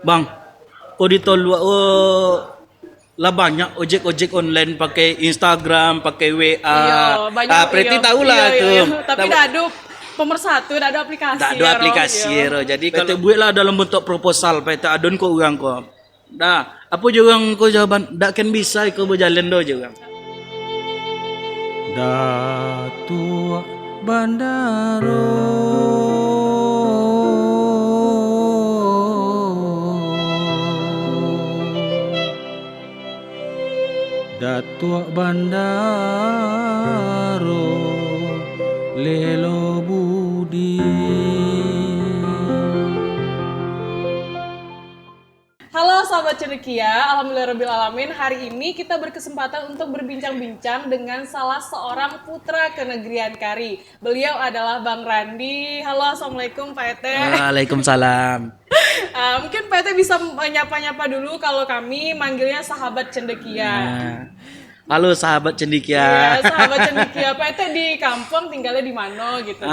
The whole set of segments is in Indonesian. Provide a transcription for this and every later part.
Bang, kok ditolak lah banyak ojek-ojek online pakai Instagram, pakai WA. Iya, banyak. Berarti Iya, tahu lah iya, tuh. iya. Tapi dah ada pemersatu, dah ada aplikasi. Tak ada ya, Rom. aplikasi Iya. ro. Jadi kalau buat lah dalam bentuk proposal, PT adon kok orang kok. Dah, apa je orang kau jawaban? Dak kan bisa kau berjalan do je orang. Datuk Bandaro Datuk Bandaro Lelo Budi. Halo sahabat cendekia, alhamdulillahirobbilalamin. Hari ini kita berkesempatan untuk berbincang-bincang dengan salah seorang putra kenegrian Kari. Beliau adalah Bang Randi. Halo, assalamualaikum Pak Ete. Waalaikumsalam. Mungkin Pak Ete bisa menyapa-nyapa dulu kalau kami manggilnya sahabat cendekia. Halo sahabat cendekia. Ya, sahabat cendekia. Pak Ete di kampung tinggalnya di mana gitu?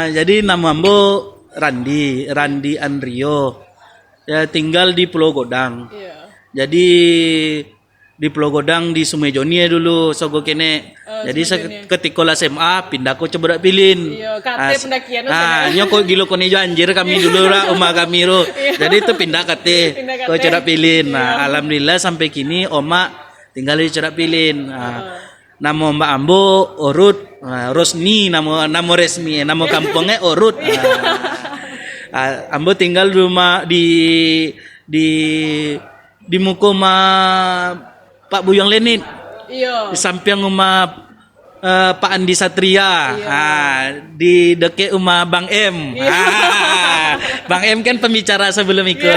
Jadi nama ambo Randi Andrio. Ya tinggal di Pulau Godang. Iya. Jadi di Pulau Godang di Sumejonie dulu sogo kene. Jadi ketika SMA pindah ko coba pilin. Iya, kate pendakian. Nyoko gilo kone jo anjir kami dulu ra oma kami ro. Jadi itu pindah kate. Ko coba pilin. Nah, alhamdulillah sampai kini oma tinggal di coba pilin. Nama Mbak Ambo Orut, Rosni nama resmi, nama kampungnya Orut. Ambo tinggal di rumah di muka Pak Buyong Lenin. Iya. Di samping rumah Pak Andi Satria. Di dekat rumah Bang M. Bang M kan pembicara sebelum ikut.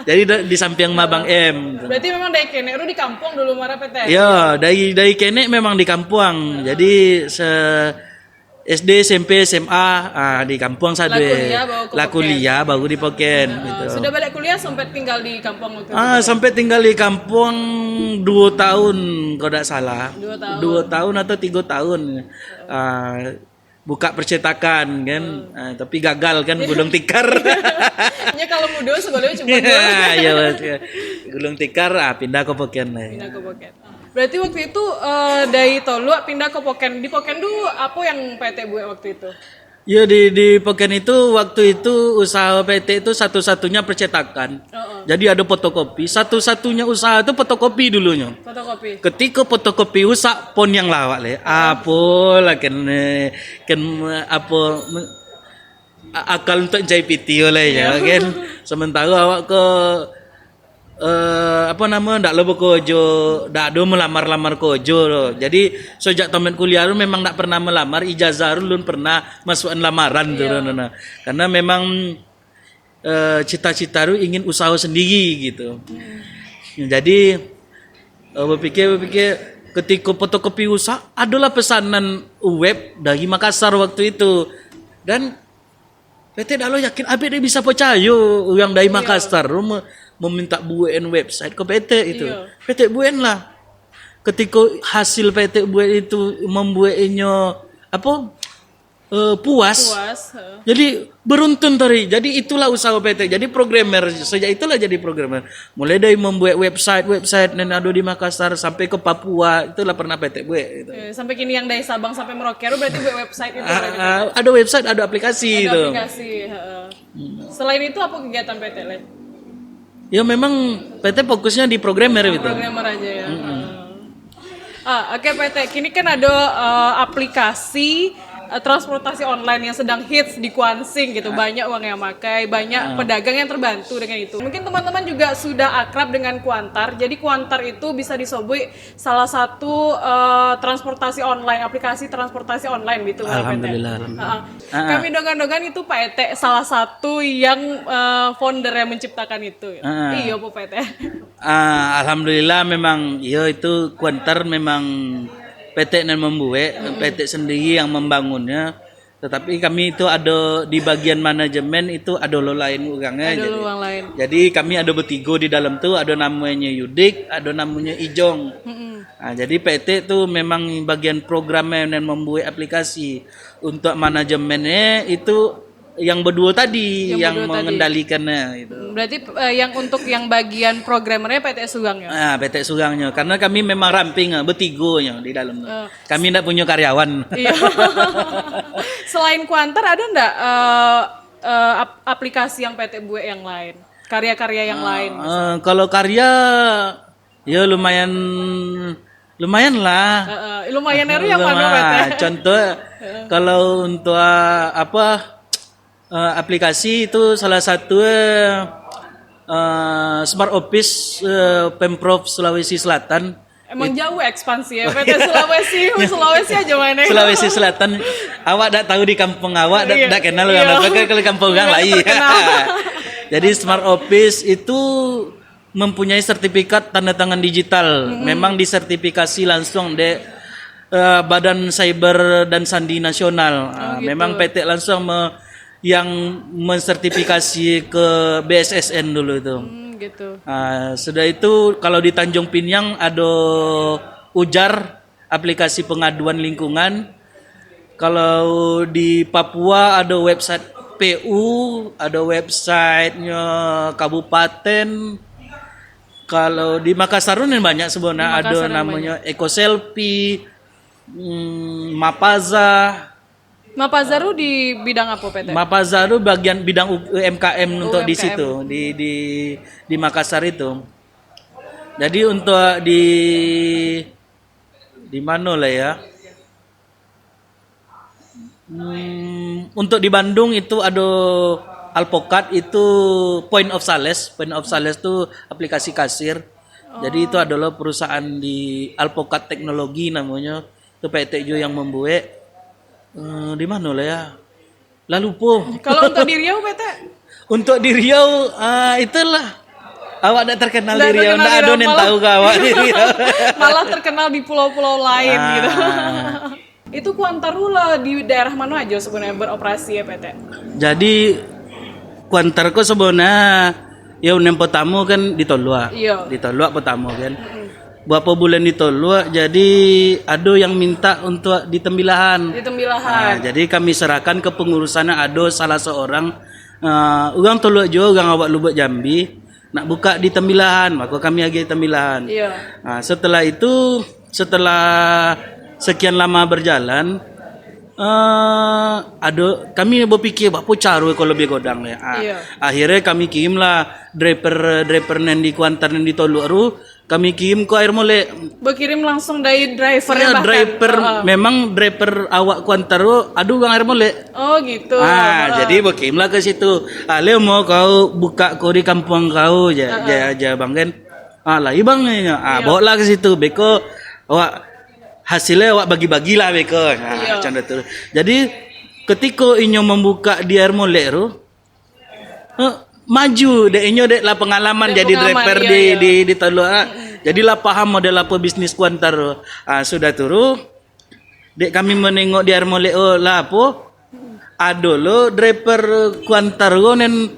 Jadi di samping rumah Bang M. Berarti memang dari kene di kampung dulu marah PT. Iya, dari kene memang di kampung. Jadi SD, SMP, SMA di kampung saya kuliah baru di Poken gitu. Sudah balik kuliah sampai tinggal di kampung waktu itu? Sampai tinggal di kampung 2 tahun kalau tidak salah. 2 tahun atau 3 tahun. Buka percetakan kan, tapi gagal kan gulung tikar. Ya kalau muda sebenarnya cuma ya, gulung tikar pindah ke Poken. Pindah ke Poken. Berarti waktu itu dari Tolu pindah ke Poken. Di Poken dulu apa yang PT buat waktu itu? Ya di Poken itu waktu itu usaha PT itu satu-satunya percetakan. Jadi ada fotokopi. Satu-satunya usaha itu fotokopi dulunya. Fotokopi. Ketika fotokopi usak pon yang lawak le. Apa lah kan apa akal untuk JPT oleh ya kan. Sementara awak ke ndak lobo kojo, ndak ada melamar kojo loh. Jadi sejak tamat kuliah lu memang ndak pernah melamar, ijazah lu pernah masukan lamaran tuh. Karena memang cita-cita lu ingin usaha sendiri gitu. Jadi berpikir ketika fotokopi usaha adalah pesanan web dari Makassar waktu itu. Dan PT dah lo yakin dia bisa percaya yang dari Makassar meminta buatin website ke PT itu. PT buatin lah. Ketika hasil PT buat itu membuatnya puas. Jadi beruntun tadi. Jadi itulah usaha PT. Jadi programmer sejak itulah jadi programmer. Mulai dari membuat website dan ada di Makassar sampai ke Papua itulah pernah PT buat. Gitu. Sampai kini yang dari Sabang sampai Merauke berarti buat website itu. Ada website, ada aplikasi itu. Selain itu apa kegiatan PT lain? Ya memang PT fokusnya di programmer gitu. Programmer aja ya. Oke PT, kini kan ada aplikasi transportasi online yang sedang hits di Kuansing gitu. Banyak orang yang pakai, banyak pedagang yang terbantu dengan itu. Mungkin teman-teman juga sudah akrab dengan Kuantar. Jadi Kuantar itu bisa disobui salah satu transportasi online, aplikasi transportasi online gitu. Alhamdulillah. Kami dongan-dongan itu Pak Ete salah satu yang founder yang menciptakan itu. Iya Pak Ete. Alhamdulillah memang itu Kuantar memang PT yang membuat, PT sendiri yang membangunnya. Tetapi kami itu ada di bagian manajemen itu ada lo lain orangnya. Jadi kami ada bertiga di dalam tuh, ada namanya Yudik, ada namanya Ijong. Jadi PT itu memang bagian programnya dan membuat aplikasi. Untuk manajemennya itu yang berdua tadi Yang yang berdua tadi. mengendalikannya itu. Berarti yang untuk yang bagian programmernya PT Sugeng ya? Ah, PT Sugangnya karena kami memang ramping bertigonya di dalam. Kami tidak punya karyawan. Iya. Selain Kuantar ada enggak aplikasi yang PT Bue yang lain? Karya-karya yang lain? Kalau karya ya lumayan lah. Lumayan Eru yang mana PT? Contoh kalau untuk aplikasi itu salah satu Smart Office Pemprov Sulawesi Selatan. Emang jauh ekspansi ya PT Sulawesi, Sulawesi aja mana? Sulawesi Selatan, awak tak tahu di kampung awak, tak kenal Iya. apa kalau kampung orang lain. Jadi Smart Office itu mempunyai sertifikat tanda tangan digital. Memang disertifikasi langsung di Badan Cyber dan Sandi Nasional. Memang PT langsung yang mensertifikasi ke BSSN dulu itu. Gitu. Sudah itu kalau di Tanjung Pinang ada Ujar aplikasi pengaduan lingkungan. Kalau di Papua ada website PU, ada websitenya kabupaten. Kalau di Makassar ini banyak sebenarnya, ada namanya EcoSelfie, Mapaza. Mapazaru di bidang apa PT? Mapazaru bagian bidang UMKM untuk di UMKM. situ di Makassar itu. Jadi untuk di mana lah ya? Untuk di Bandung itu ada Alpokat itu Point of Sales. Point of Sales itu aplikasi kasir. Jadi itu adalah perusahaan di Alpokat Teknologi namanya. Itu PT Jo yang membuat. Di mana lah ya? Lalu po. Kalau untuk di Riau PT? Untuk di Riau itulah. Awak tidak terkenal di Riau, tidak ada yang tahu ke awak di Riau. Malah terkenal di pulau-pulau lain gitu. Itu Kuantarula di daerah mana aja sebenarnya beroperasi ya PT? Jadi Kuantarku sebenarnya ya yang pertama kan di Tolua. Iya. Di Tolua pertama kan. Berapa bulan di Tolua jadi ada yang minta untuk di Tembilahan. Di Tembilahan. Jadi kami serahkan ke pengurusannya ada salah seorang orang Tolua juga orang awak Lubuk Jambi nak buka di Tembilahan, maka kami lagi di Tembilahan. Iya. Setelah itu setelah sekian lama berjalan kami berpikir apa cara kalau lebih godang ya. Iya. Akhirnya kami kirimlah driver yang di Kuantar yang di Toluaru, kami kirim ke Air Molek. Berkirim langsung dari drivernya Ya, bahkan. driver memang driver awak Kuantar ada orang Air Molek. Oh gitu. Jadi berkirimlah ke situ. Leo mau kau buka kau di kampung kau aja bang kan. Lah bang ya. Bawa lah ke situ. Beko awak hasilnya awak bagi-bagilah beko. Macam itu. Jadi ketika inyo membuka di Air Molek maju dek inyo dek lah pengalaman jadi driver di Teluk. Jadilah paham model apa bisnis Kuantar. Sudah turu dek kami menengok di Air Molek lah apa ada lo driver Kuantar nen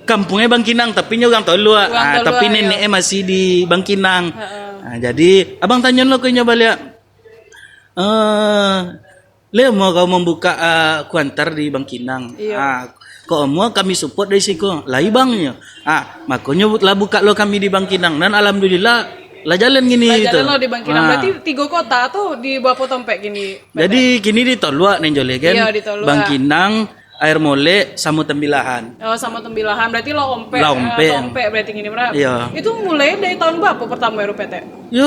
kampungnya Bangkinang tapi orang Tolua. Tapi neneknya masih di Bangkinang. Jadi abang tanya lo ke nyoba lihat. Leo mau kau membuka Kuantar di Bangkinang. Kau mau kami support dari situ. Lah bangnya. Makanya lah buka lo kami di Bangkinang dan alhamdulillah lah jalan gini lah gitu. Jalan lo di Bangkinang. Berarti 3 kota atau di Bapo Tompek gini? Jadi kini di Tolua nenjole kan. Iya, di Tolua. Bangkinang, Air Molek sama Tembilahan. Oh, sama Tembilahan. Berarti lo Ompek. Tompek berarti gini berapa? Iya. Itu mulai dari tahun berapa pertama PT? Yo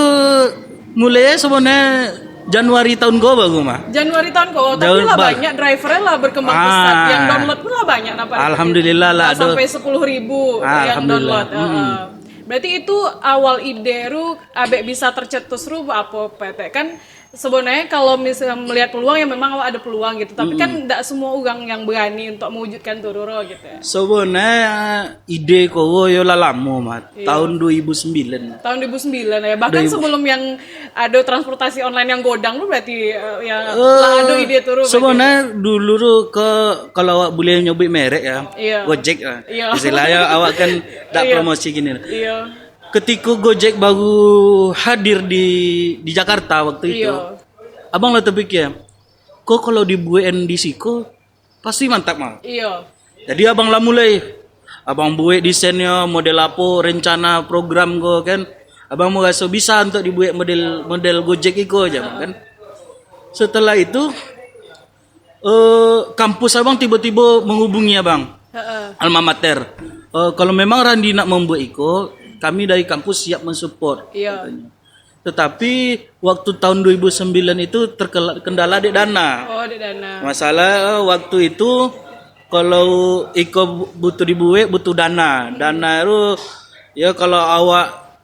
mulai sebenarnya Januari tahun gue bagus mah. Januari tahun kau, tapi lah banyak drivernya lah berkembang pesat. Yang download pun lah banyak. Alhamdulillah lah. Sampai 10.000 yang download. Berarti itu awal ide ru abek bisa tercetus ru apa PT kan sebenarnya kalau misalnya melihat peluang ya memang ada peluang gitu tapi kan tidak semua orang yang berani untuk mewujudkan tururo gitu ya. Sebenarnya ide kowo yo lah lama mat tahun 2009. Tahun 2009 ya bahkan sebelum yang ada transportasi online yang godang lu berarti ya lah ada ide turu. Sebenarnya dulu tuh kalau awak boleh nyoba merek ya Gojek lah. Istilahnya awak kan tak promosi gini. Iya. Ketika Gojek baru hadir di Jakarta waktu itu, abang lah terpikir, kok kalau dibuat di Siko, pasti mantap mah. Iya. Jadi abang lah mulai, abang buat desainnya, model apa, rencana program go kan, abang mau rasa bisa untuk dibuat model Gojek iko aja kan. Setelah itu kampus abang tiba-tiba menghubungi abang, Heeh. alma mater. Kalau memang Randi nak membuat iko, kami dari kampus siap mensupport. Iya. Tetapi waktu tahun 2009 itu terkendala di dana. Oh, di dana. Masalah waktu itu kalau iko butuh dibuat butuh dana. Dana itu ya kalau awak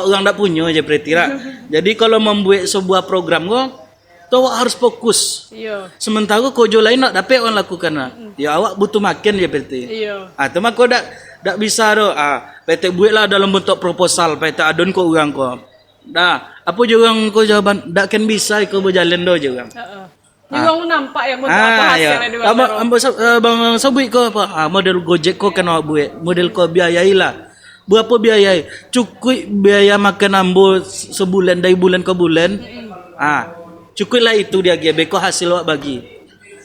orang tak punya aja berarti lah. Jadi kalau membuat sebuah program kok tuh awak harus fokus. Iya. Sementara kojo lain nak dapat orang lakukan lah. Ya awak butuh makan je berarti. Iya. Tu mah kau dak bisa doh. PT buatlah dalam bentuk proposal, PT adon kau orang kau. Dah, apa je orang kau jawaban dak kan bisa kau berjalan doh je orang. Heeh. Di orang nampak yang bentuk apa hasilnya di Bang sabui ko apa? Model Gojek ko kan awak buat. Model ko biayailah. Berapa biaya? Cukup biaya makan ambo sebulan dari bulan ke bulan. Cukuplah itu dia beko hasil awak bagi.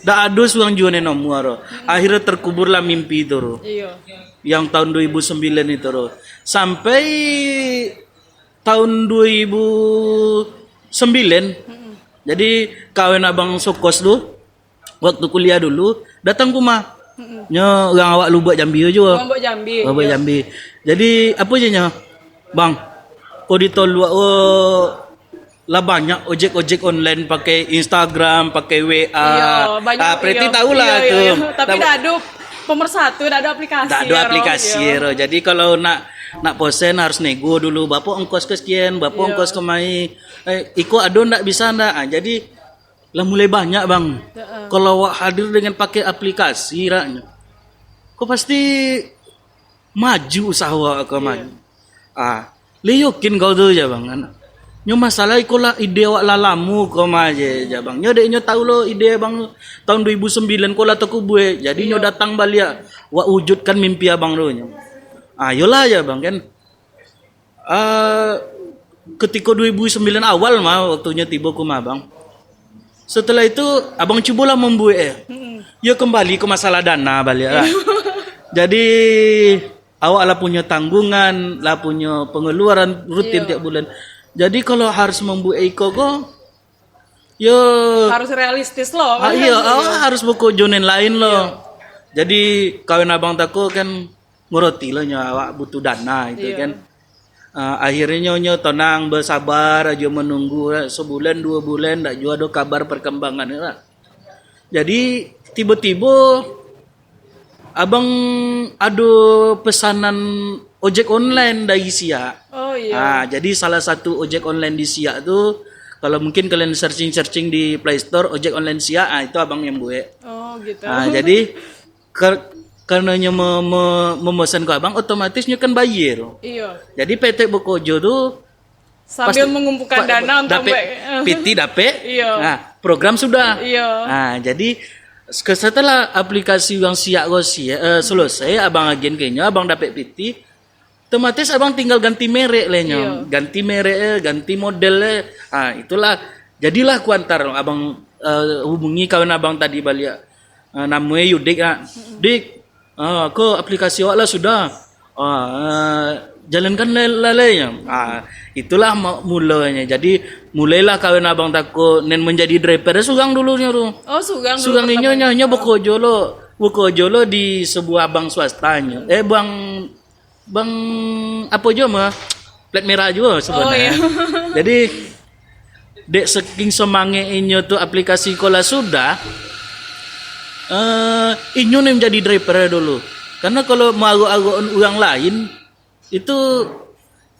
Dak ada suang juane nomor. Akhirnya terkuburlah mimpi itu. Iya. Yang tahun 2009 itu. Sampai tahun 2009 jadi kawan abang sokos tu waktu kuliah dulu datang ke rumah. Nya orang awak lu buat Jambi aja. Lombok Jambi. Buat Jambi. Jadi apa je nya? Bang, kau ditolak lah banyak ojek online pakai Instagram, pakai WA. Iya, banyak. Berarti iya, tahulah iya, tu. Iya. Tapi dah ada pemersatu, dah ada aplikasi. Tak ada aplikasi. Jadi kalau nak posen harus nego dulu. Bapak ongkos ke sekian, bapak ongkos ke mai. Iko ado ndak bisa ndak. Jadi lah mulai banyak bang. Kalau awak hadir dengan pakai aplikasi raknya, kau pasti maju usaha awak kau maju. Liukin kau tu je bang. Nyo masalah iko lah ide awak lalamu kau maju je bang. Nyo dek nyo tahu lo ide bang tahun 2009 kau lah tu buat. Jadi nyo datang balik wak wujudkan mimpi abang tu nyo. Yolah ya bang kan. Ketika 2009 awal mah waktunya tiba ke mah bang. Setelah itu abang cubalah membuat ya kembali ke masalah dana balik lah. Jadi awak lah punya tanggungan, lah punya pengeluaran rutin tiap bulan. Jadi kalau harus membuat iko kok ya harus realistis loh. Iya, awak harus buku jonen lain loh. Jadi kawan abang takut kan nguroti lah nya awak butuh dana itu kan. Akhirnya nyo tenang bersabar aja menunggu sebulan 2 bulan tak jua ada kabar perkembangan lah. Jadi tiba-tiba abang ada pesanan ojek online dari Siak. Oh iya. Jadi salah satu ojek online di Siak tu kalau mungkin kalian searching di Play Store ojek online Siak, itu abang yang buat. Oh gitu. Jadi karena memesan ke abang otomatisnya kan bayar. Iya. Jadi PT Bokojo tu Sambil mengumpulkan dana untuk PT dapet. Iya. Program sudah. Iya. Jadi setelah aplikasi yang siap selesai abang agen kayaknya abang dapat PT, otomatis abang tinggal ganti merek lehnya. Iya. Ganti merek, ganti model. Itulah jadilah kuantar abang hubungi kawan abang tadi balik. Namanya Yudik. Dik, ke aplikasi awak lah sudah. Jalankan lalainya. Itulah mulanya. Jadi mulailah kawan abang takut nen menjadi driver sugang dulunya tu. Oh, sugang. Sugang ni nyonya Bokojo lo di sebuah bank swastanya. Bang apa je mah? Plat merah juga sebenarnya. Oh, iya. Jadi dek saking semangat inyo tu aplikasi kola sudah. Inyo nih menjadi driver dulu. Karena kalau mau agak orang lain itu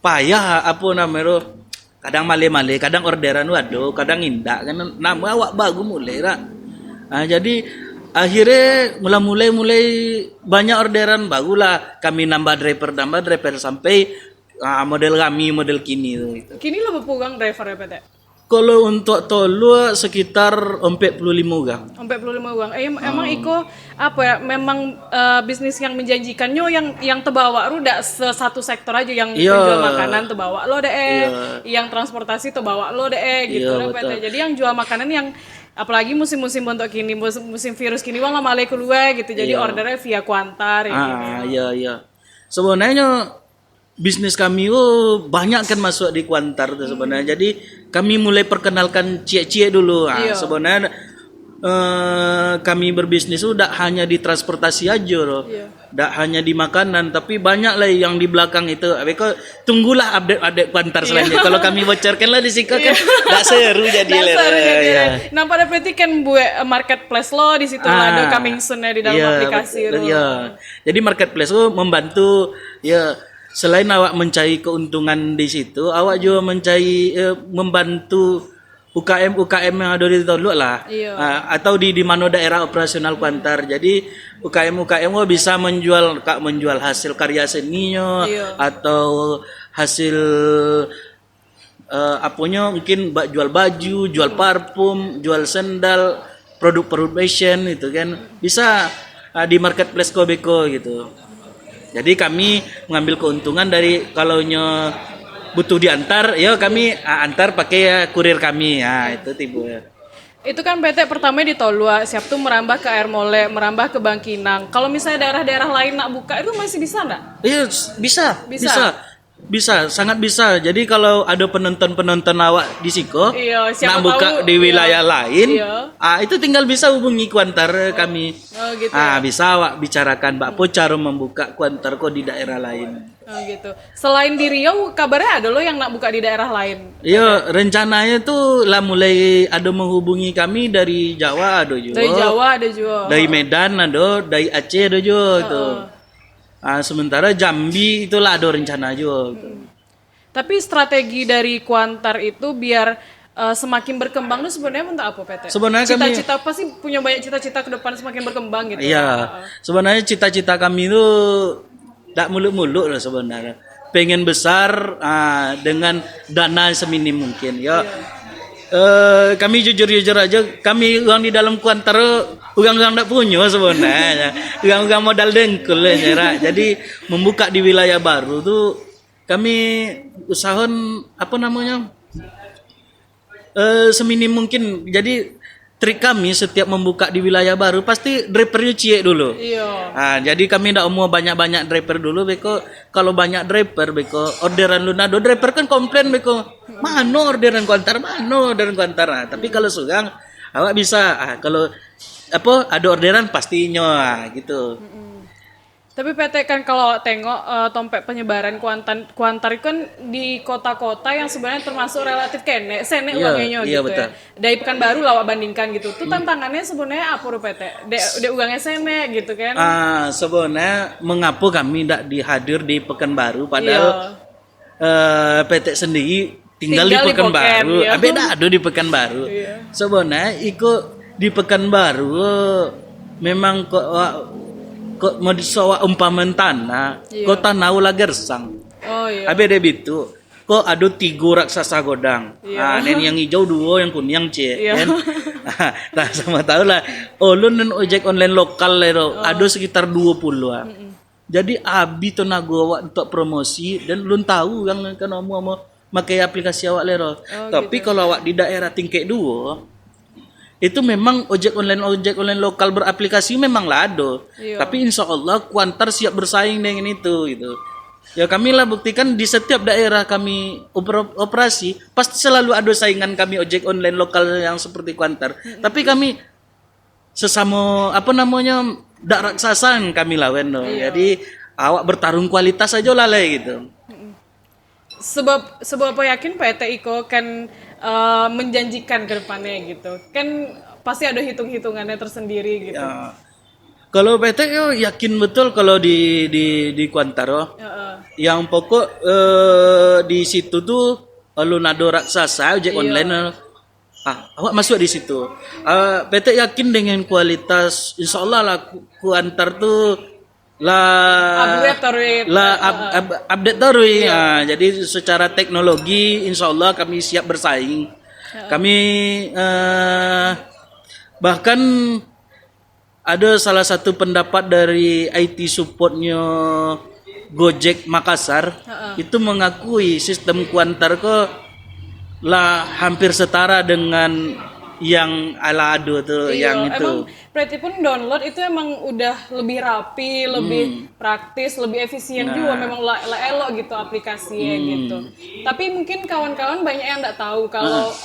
payah apa namanya, kadang male-male, kadang orderan waduh, kadang indak kan nama awak bagus mulai lah. Jadi akhirnya mulai banyak orderan bagulah kami nambah driver sampai model kini tu. Kini lo berpegang driver ya PT? Kalau untuk tolu sekitar 45 orang. 45 orang. Emang Iko apa ya? Memang bisnis yang menjanjikannya yang terbawa ruda satu sektor aja yang jual makanan terbawa lo deh, yang transportasi terbawa lo deh gitu lah PT. Jadi yang jual makanan Apalagi musim-musim bentuk kini, musim virus kini wah malah keluar gitu. Jadi Iya. ordernya via Kuantar ya. Iya. Sebenarnya bisnis kami banyak kan masuk di Kuantar tuh sebenarnya. Jadi kami mulai perkenalkan cie-cie dulu. Iya. Sebenarnya kami berbisnis itu tidak hanya di transportasi aja loh. Iya. Tidak hanya di makanan, tapi banyak lah yang di belakang itu. Beko tunggulah update-update Kuantar selanjutnya. Kalau kami bocorkan lah di sini kan tidak seru jadi lah. Dasar jadi. Iya. Nah pada berarti kan buat marketplace lo di situ lah ada coming soon di dalam Iya, aplikasi betul, lo. iya. Jadi marketplace itu membantu ya selain awak mencari keuntungan di situ, awak juga mencari membantu UKM yang ada di Tolok lah. Iya. Atau di mana daerah operasional Kuantar. Jadi UKM bisa menjual hasil karya seninya Iya. atau hasil apanya mungkin jual baju, jual parfum, jual sendal, produk fashion itu kan bisa di marketplace Kobeko gitu. Jadi kami mengambil keuntungan dari kalau butuh diantar, ya kami antar pakai kurir kami, ya itu tipe. Itu kan PT pertama di Tolua, siap tuh merambah ke Air Mole, merambah ke Bangkinang. Kalau misalnya daerah-daerah lain nak buka itu masih bisa nggak? Iya bisa, sangat bisa. Jadi kalau ada penonton awak di Siko, Iya, siapa nak buka tahu, di iya. wilayah lain, Iya. itu tinggal bisa hubungi Kuantar kami. Oh gitu. Bisa awak bicarakan Mbak cara membuka Kuantar kok di daerah lain. Oh gitu. Selain di Riau, kabarnya ada lo yang nak buka di daerah lain. Iya, rencananya tuh lah mulai ada menghubungi kami dari Jawa ada juga. Dari Jawa ada juga. Dari Medan ada, dari Aceh ada juga gitu. Sementara Jambi itulah ada rencana juga. Gitu. Tapi strategi dari Kuantar itu biar semakin berkembang itu sebenarnya untuk apa PT? Sebenarnya kami- cita-cita pasti punya banyak cita-cita ke depan semakin berkembang gitu. Iya, sebenarnya cita-cita kami itu tidak muluk-muluk lah sebenarnya. Pengen besar dengan dana seminim mungkin. Ya, kami jujur-jujur aja, kami orang di dalam Kuantar orang tidak punya sebenarnya. Orang modal dengkul ya. Jadi membuka di wilayah baru tuh kami usahakan apa namanya seminim mungkin. Jadi trik kami setiap membuka di wilayah baru pasti drivernya cie dulu. Iya. Jadi kami tidak mau banyak-banyak driver dulu beko. Kalau banyak driver beko orderan lunado driver kan komplain beko. Mana orderan Kuantar? Tapi kalau sugang awak bisa kalau ada orderan pastinya gitu. Tapi PT kan kalau tengok tompek penyebaran Kuantar kan di kota-kota yang sebenarnya termasuk relatif senek Iya, uangnya iya, gitu betul. ya. Dari Pekanbaru lah awak bandingkan gitu. Tuh tantangannya sebenarnya apa PT? De uangnya senek gitu kan. Sebenarnya mengapa kami tidak dihadir di Pekanbaru padahal PT sendiri tinggal di Tinggal di Pekanbaru. Poken, iya. Tidak ada di Pekanbaru. Iya. Sebenarnya ikut di Pekanbaru memang kok mau disowa umpaman tanah, Iya. kok tanah ulah gersang. Oh iya. Abe ada itu. Kok ada 3 raksasa godang. Iya. Dan yang hijau 2, yang kuning yang C. Iya. Kan? Nah, sama tahu lah. Ulun dan ojek online lokal lero ada sekitar 20 ah. Jadi abi tenaga awak untuk promosi dan ulun tahu yang kan mau pakai aplikasi awak lero. Tapi kalau awak di daerah tingkat 2 itu memang ojek online lokal beraplikasi memang lah ada. Iya. Tapi insya Allah Kuantar siap bersaing dengan itu gitu. Ya kami lah buktikan di setiap daerah kami operasi pasti selalu ada saingan kami ojek online lokal yang seperti Kuantar. Tapi kami sesama dak raksasan kami lawan no. Jadi awak bertarung kualitas aja lah gitu. Sebab apa yakin PT Iko kan menjanjikan ke depannya gitu. Kan pasti ada hitung-hitungannya tersendiri gitu. Ya. Kalau PT yakin betul kalau di Kuantaro. Yang pokok di situ tuh Lunado raksasa ojek online. Awak masuk di situ. PT yakin dengan kualitas insya Allah lah Kuantar tuh update terus. Jadi secara teknologi insya Allah kami siap bersaing. Kami bahkan ada salah satu pendapat dari IT supportnya Gojek Makassar itu mengakui sistem Kuantar kok lah hampir setara dengan yang ala ado tuh Iya, yang itu. emang berarti pun download itu emang udah lebih rapi, lebih praktis, lebih efisien juga. Memang elok gitu aplikasinya gitu. Tapi mungkin kawan-kawan banyak yang nggak tahu kalau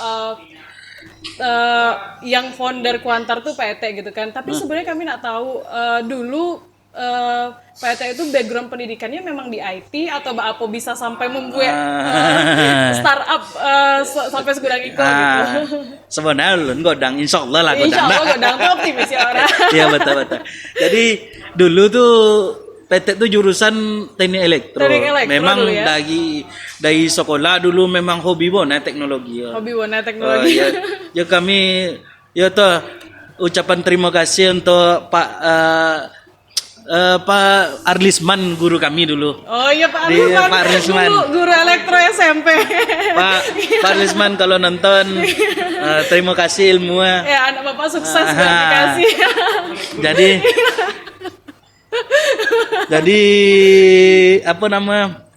yang founder Kuantar tuh PT gitu kan. Tapi sebenarnya kami nggak tahu dulu PT itu background pendidikannya memang di IT atau Mbak Apo bisa sampai membuat startup sampai segudang itu gitu. Sebenarnya ulun godang, insya Allah lah godang. Insya Allah godang tuh optimis ya orang. Iya betul. Jadi dulu tuh PT tuh jurusan teknik elektro. Teknik elektro memang dulu ya? dari sekolah dulu memang hobi bona teknologi. Ya. Hobi warna teknologi. Ya kami ya tuh ucapan terima kasih untuk Pak Arlisman guru kami dulu. Oh iya Pak Pak Arlisman, Arlisman. guru elektro SMP. Pak Arlisman kalau nonton terima kasih ilmunya. Ya anak bapak sukses beraplikasi. Jadi apa nama?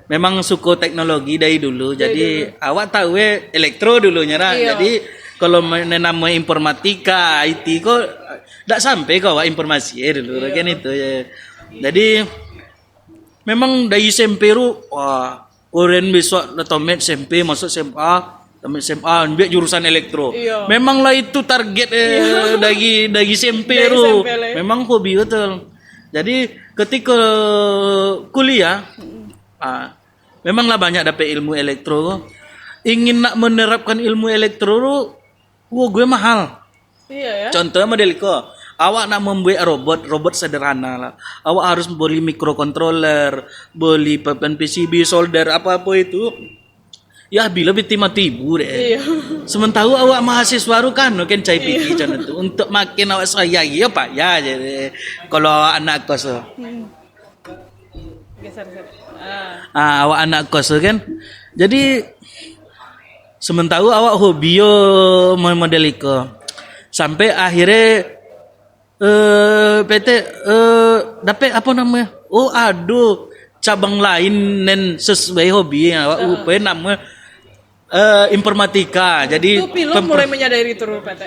Memang suku teknologi dari dulu. Jadi awak tahu elektro dulu nyara. Iya. Jadi kalau nama informatika, IT kok tidak sampai kau informasi dulu kan itu ya. Jadi memang dari SMP wah orang besok tamat SMP masuk SMA ambil jurusan elektro. Iya. Memanglah itu target dari SMP Dari ru. SMP lah. Memang hobi betul. Jadi ketika kuliah memanglah banyak dapat ilmu elektro. Ingin nak menerapkan ilmu elektro gue mahal. Iya ya. Contohnya modeliko, awak nak membuat robot sederhana lah. Awak harus beli microcontroller, beli papan PCB, solder apa-apa itu. Ya bila tiba-tiba deh. Iya. Sementara awak mahasiswa kan cai pikir macam itu. Untuk makin awak saya ya pak ya jadi kalau anak kos. Geser. Awak anak kos kan. Jadi sementara awak hobi modeliko. Sampai akhirnya PT dapat apa namanya? Oh aduh cabang lain dan sesuai hobi awak UP namanya informatika. Jadi Itu pilot mulai menyadari itu PT.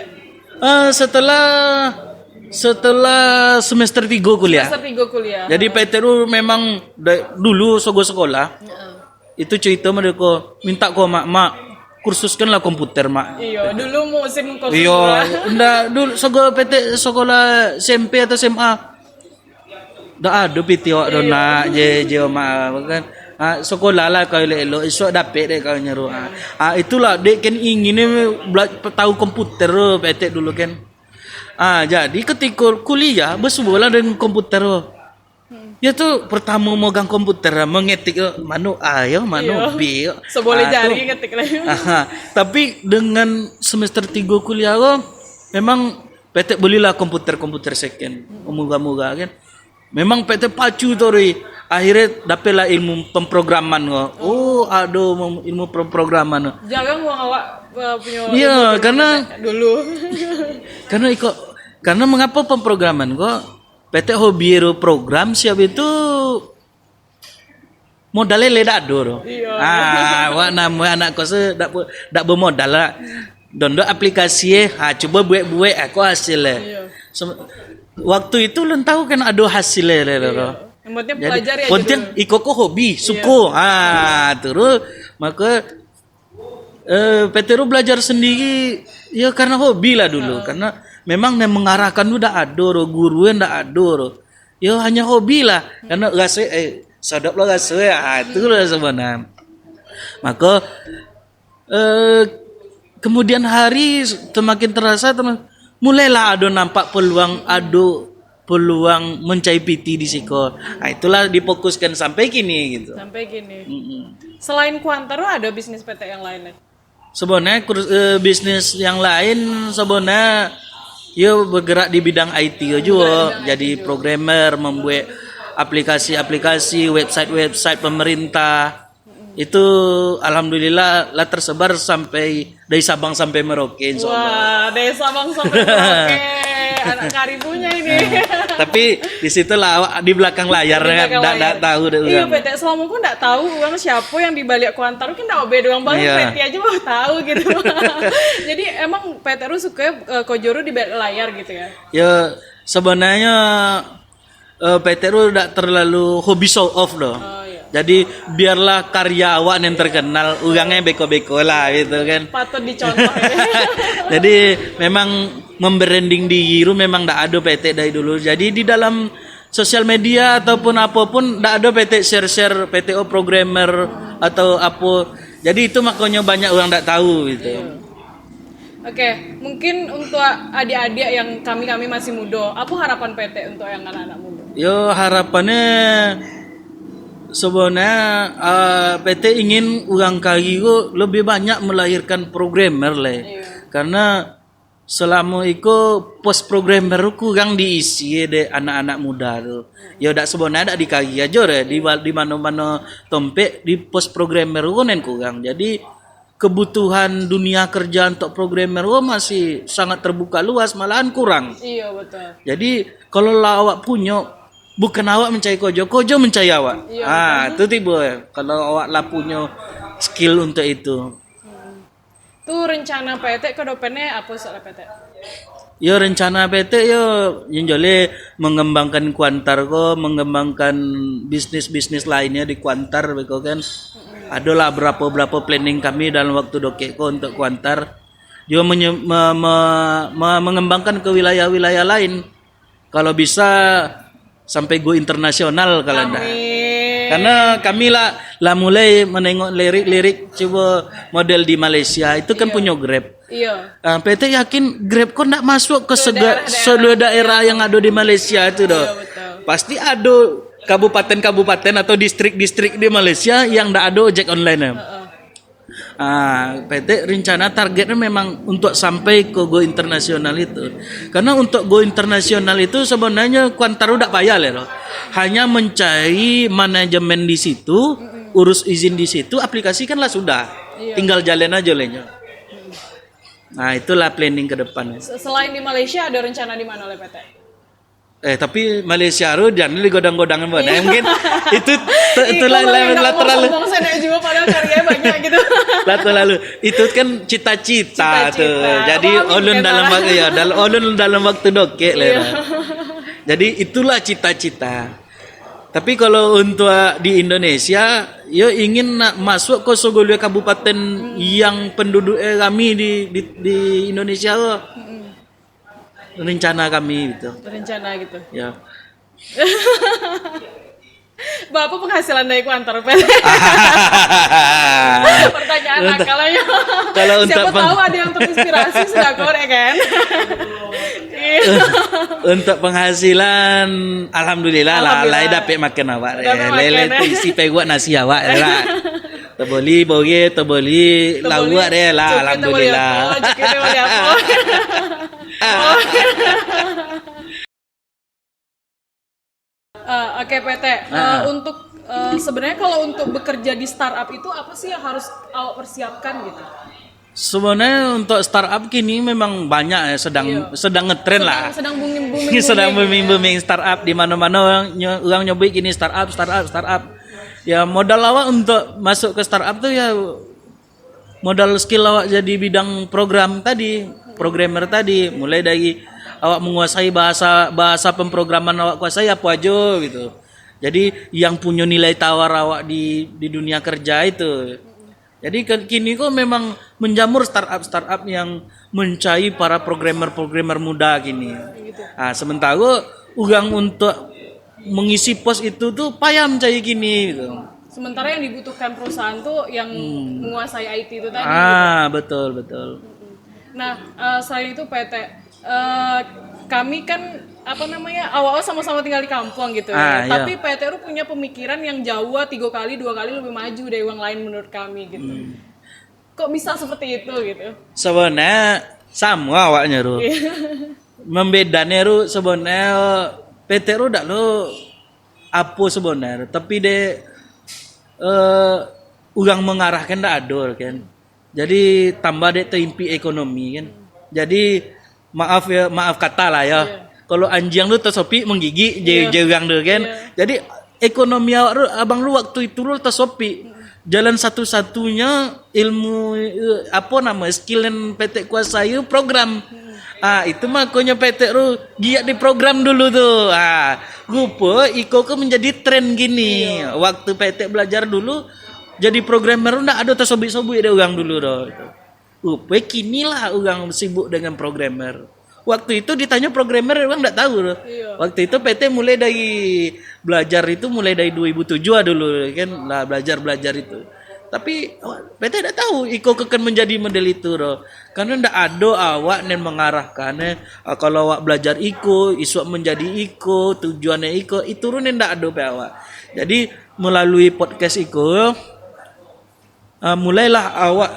setelah semester 3 kuliah. Semester 3 kuliah. Jadi PT itu memang dulu sogo sekolah. Itu cerita mereka minta ko mak kursuskanlah komputer mak. Iya, dulu musim kursus. Iya, ndak dulu sogo PT sekolah SMP atau SMA. Ndak ada PT awak dona je mak kan. Sekolah lah kau elok esok dapat deh kau nyeru. Itulah dek kan ingin tahu komputer PT dulu kan. Jadi ketika kuliah bersebelah dengan komputer. Ya tuh pertama megang komputer mengetik manu A ya manu B. Seboleh jari ngetik lagi. Tapi dengan semester 3 kuliah memang PT belilah komputer second. Moga-moga kan. Memang PT pacu tuh akhirnya dapatlah ilmu pemrograman Oh, aduh ilmu pemrograman. Jangan uang awak punya. Iya, karena dulu. karena mengapa pemrograman PT hobi program siap itu modalnya ledak dulu. Iya. Wak nama anak kos dak bermodal lah. Download aplikasi coba buat aku hasilnya. Iya. Waktu itu lu tahu kan ada hasilnya. Yang penting pelajari aja penting dulu. ikut hobi, suku. Terus maka PT Ru belajar sendiri ya karena hobi lah dulu. Karena memang yang mengarahkan udah ada guru yang ndak ada. Ya hanya hobi lah. Karena gak sadap lah gak itu lah sebenarnya. Maka kemudian hari semakin terasa mulailah ada nampak peluang mencari PT di Siko. Itulah difokuskan sampai kini gitu. Sampai gini. Selain Kuantaro ada bisnis PT yang lainnya? Sebenarnya bisnis yang lain sebenarnya bergerak di bidang IT juga. Jadi programmer, membuat aplikasi-aplikasi, website pemerintah. Itu alhamdulillah lah tersebar sampai dari Sabang sampai Merauke insyaallah. Wah, dari Sabang sampai Merauke. anak karibunya ini. Tapi di situ lah di belakang layar Di kan belakang layar. enggak tahu deh Iya, orang. PT selama aku enggak tahu orang siapa yang di balik kuantar kan enggak obe doang banget Iya. PT aja mau tahu gitu. Jadi emang PT Ru suka Kojoro di balik layar gitu ya. Ya sebenarnya PT Ru udah terlalu hobi show off loh. Oh iya. Jadi biarlah karyawan yang terkenal, orangnya beko-beko lah gitu kan. Patut dicontoh ya. Jadi memang membranding diri Ru memang tidak ada PT dari dulu. Jadi di dalam sosial media ataupun apapun tidak ada PT share-share PTO programmer atau apa. Jadi itu makanya banyak orang tidak tahu gitu. Oke, mungkin untuk adik-adik yang kami masih muda, apa harapan PT untuk yang anak-anak muda? Yo harapannya sebenarnya PT ingin orang Karigo lebih banyak melahirkan programmer lah. Iya. Karena selama itu pos programmer kurang diisi deh anak-anak muda tuh. Ya udah sebenarnya ada di Kari aja deh di mana-mana tempat di pos programmer kan kurang. Jadi kebutuhan dunia kerja untuk programmer masih sangat terbuka luas, malahan kurang. Iya betul. Jadi kalau lah awak punya, bukan awak mencari Kojo mencari awak. Iya, Itu tiba. Kalau awak lah punya skill untuk itu. Tuh rencana PT ke depannya apa soal PT? Yo rencana PT yo yang jole mengembangkan Kuantar ko, mengembangkan bisnis-bisnis lainnya di Kuantar beko kan. Adalah berapa planning kami dalam waktu dokek ko untuk Kuantar. Yo mengembangkan ke wilayah-wilayah lain. Kalau bisa sampai go internasional kalau enggak. Karena kami lah mulai menengok lirik-lirik coba model di Malaysia itu kan punya Grab. Iya. PT yakin Grab kok enggak masuk ke seluruh daerah yang ada di Malaysia itu doh. Iya, betul. Pasti ada kabupaten-kabupaten atau distrik-distrik di Malaysia yang enggak ada ojek online. PT rencana targetnya memang untuk sampai ke go internasional itu. Karena untuk go internasional itu sebenarnya Kuantar udah payah loh. Hanya mencari manajemen di situ, urus izin di situ, aplikasikanlah sudah. Iya. Tinggal jalan aja olehnya. Nah, itulah planning ke depan. Selain di Malaysia ada rencana di mana oleh PT? Tapi Malaysia ru jangan digodang-godangan buat. Mungkin itu Itulah terlalu sombong saya juga padahal karyanya banyak gitu. lalu itu kan cita-cita tuh. Jadi ulun dalam waktu dokek lah. Jadi itulah cita-cita. Tapi kalau untuk di Indonesia, yo ingin masuk ke segala kabupaten yang penduduk kami di Indonesia. Rencana kami gitu. Rencana gitu. Ya. Bapak penghasilan dari Kuantar PT. Pertanyaan nakalnya. Kalau untuk Siapa tahu ada yang terinspirasi sudah korek kan. Untuk penghasilan alhamdulillah lah dapat makan awak. Lele tu isi peguat nasi awak lah. Terbeli boge, terbeli lawak deh lah alhamdulillah. Oke PT, untuk sebenarnya kalau untuk bekerja di startup itu apa sih yang harus awak persiapkan gitu? Sebenarnya untuk startup kini memang banyak ya sedang ngetren lah. Sedang booming. Sedang booming startup di mana-mana orang nyoba gini startup. Ya modal awak untuk masuk ke startup tuh ya modal skill awak jadi bidang programmer tadi, mulai dari awak menguasai bahasa pemrograman awak kuasai apa aja gitu. Jadi yang punya nilai tawar awak di dunia kerja itu. Jadi kini kok memang menjamur startup yang mencari para programmer muda gini. Sementara orang untuk mengisi pos itu tuh payah mencari gini gitu. Sementara yang dibutuhkan perusahaan tuh yang menguasai IT itu tadi. Betul. Nah, selain itu PT, kami kan awal-awal sama-sama tinggal di kampung gitu ya. Iya. Tapi PT Ru punya pemikiran yang jauh 2 kali lebih maju dari yang lain menurut kami gitu. Kok bisa seperti itu gitu? Sebenarnya sama awaknya Ru. Membedanya Ru sebenarnya PT Ru dak lo apa sebenarnya, tapi orang mengarahkan dak ada kan. Jadi tambah terimpi ekonomi kan. Jadi maaf ya, maaf kata lah ya. Kalau anjing lu tersopi menggigit jegang tu kan. Jadi ekonomi awak lu, abang lu waktu itu lu tersopi. Jalan satu-satunya ilmu apa nama skill yang PT kuasai program. Itu makanya PT lu giat di program dulu tuh. Rupa Iko ke menjadi tren gini. Waktu PT belajar dulu jadi programmer ndak ada tersobik-sobik dia orang dulu dah. Rupa kini lah orang sibuk dengan programmer. Waktu itu ditanya programmer orang enggak tahu loh. Waktu itu PT mulai dari belajar itu mulai dari 2007 dulu kan lah belajar itu. Tapi PT enggak tahu Iko akan menjadi model itu loh. Karena enggak ada awak yang mengarahkannya. Kalau awak belajar Iko, isu menjadi Iko, tujuannya Iko, itu run enggak ada pe awak. Jadi melalui podcast Iko mulailah awak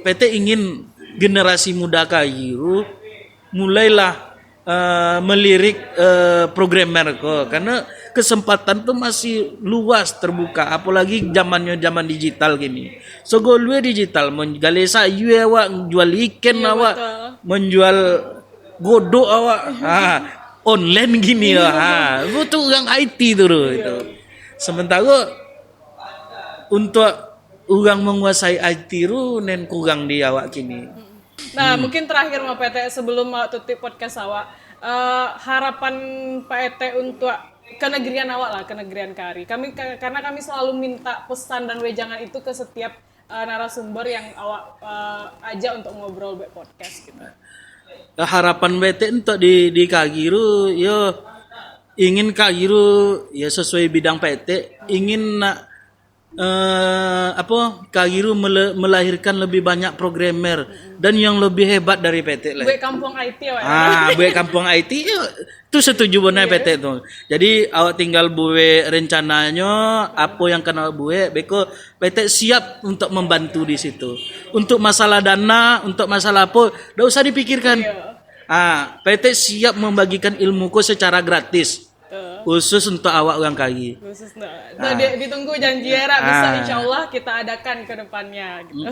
PT ingin generasi muda Kairu mulailah melirik programmer kok karena kesempatan tuh masih luas terbuka apalagi zaman digital gini. So golwe digital menggali sayu awak jual ikan awak menjual godok awak online gini butuh orang IT tuh itu. Sementara untuk orang menguasai IT ru nen kurang di awak kini. Nah, mungkin terakhir Pak PT sebelum mau tutup podcast awak, harapan Pak ET untuk kenegerian awak lah, kenegerian Kari. Karena kami selalu minta pesan dan wejangan itu ke setiap narasumber yang awak ajak untuk ngobrol di podcast gitu. Harapan PT untuk di Kagiru, yo ingin Kagiru ya sesuai bidang PT, ingin Kagiru melahirkan lebih banyak programmer dan yang lebih hebat dari PT lah. Buat kampung IT ya. Buat kampung IT itu setuju benar PT itu. Jadi awak tinggal buat rencananya apa yang kena buat, beko PT siap untuk membantu di situ. Untuk masalah dana, untuk masalah apa, enggak usah dipikirkan. PT siap membagikan ilmuku secara gratis. Khusus untuk awak orang Kagi. Khusus ditunggu janji era bisa insyaallah kita adakan ke depannya gitu.